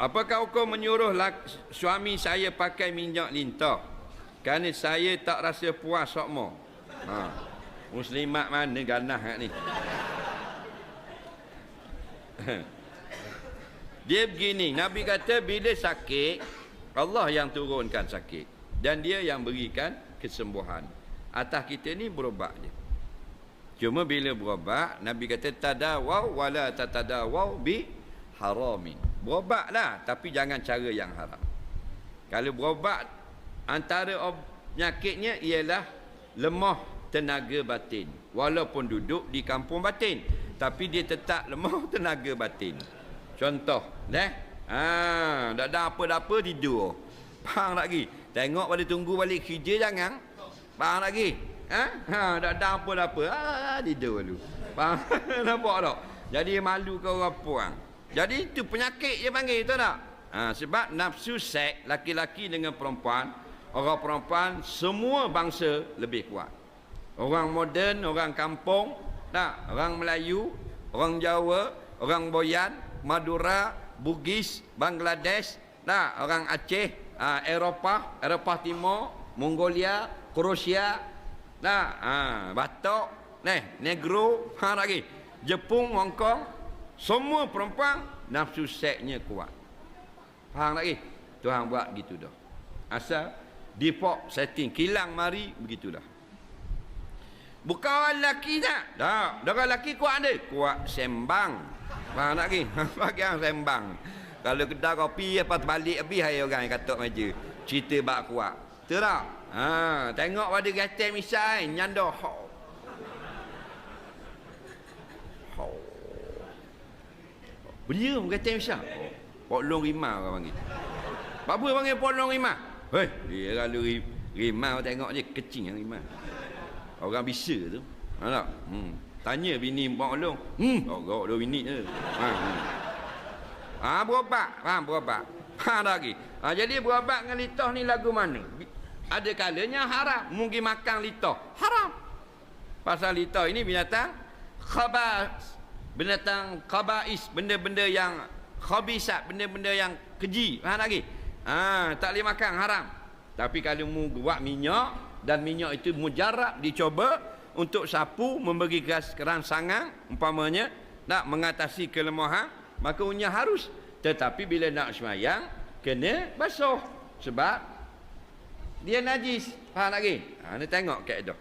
Apakah hukum menyuruh suami saya pakai minyak lintah kerana saya tak rasa puas sokmo? Muslimat mana ganah kat ni? Dia begini, Nabi kata bila sakit, Allah yang turunkan sakit dan dia yang berikan kesembuhan. Atas kita ni berubat je. Cuma bila berubat, Nabi kata tadawaw wala tatadawaw bi haramin. Berubatlah tapi jangan cara yang haram. Kalau berubat, antara penyakitnya ialah lemah tenaga batin. Walaupun duduk di kampung batin, tapi dia tetap lemah tenaga batin. Contoh, tak ada apa-apa tidur. Faham tak lagi? Tengok pada tunggu balik kerja jangan. Faham tak lagi? Tak ada apa-apa. Tidur dulu. Faham? Nampak tak? Jadi malu ke orang puang. Jadi itu penyakit dia panggil, tahu tak? Sebab nafsu seks laki-laki dengan perempuan, orang perempuan semua bangsa lebih kuat. Orang moden, orang kampung, tak? Orang Melayu, orang Jawa, orang Boyan, Madura, Bugis, Bangladesh, tak? Orang Aceh, Eropah Timur, Mongolia, Kroasia, tak? Batok, Negro, lagi Jepun, Hong Kong, semua perempuan nafsu seksnya kuat. Faham lagi? Tuhan buat gitu dah. Asal default setting kilang mari begitulah. Bukan orang lelaki tak? Tak. Orang lelaki kuat ada. Kuat sembang. Faham tak lagi? Bagi orang sembang. Kalau kedai kopi apa terbalik habis hai orang yang katuk meja. Cerita bak kuat. Betul tak? Tengok pada gatal misai nyanda Belia gatal misai. Polong rimau orang panggil. Apa panggil polong rimau? Hei, dia kalau rimau tengok je kecil yang rimau. Orang bisa tu. Tak? Tanya bini Mak Long. Orang 2 minit je. Berubat. Berubat. Tak lagi. Jadi berubat dengan litah ni lagu mana? Ada kalanya haram. Mungkin makan litah. Haram. Pasal litah ini binatang khabas. Binatang khabais. Benda-benda yang khabisat. Benda-benda yang keji. Faham lagi? Tak boleh makan. Haram. Tapi kalau mu buat minyak, dan minyak itu mujarab dicoba untuk sapu, memberi kerangsangan umpamanya, nak mengatasi kelemahan, maka unya harus. Tetapi bila nak sembahyang kena basuh sebab dia najis. Faham lagi? Ni tengok kaedah.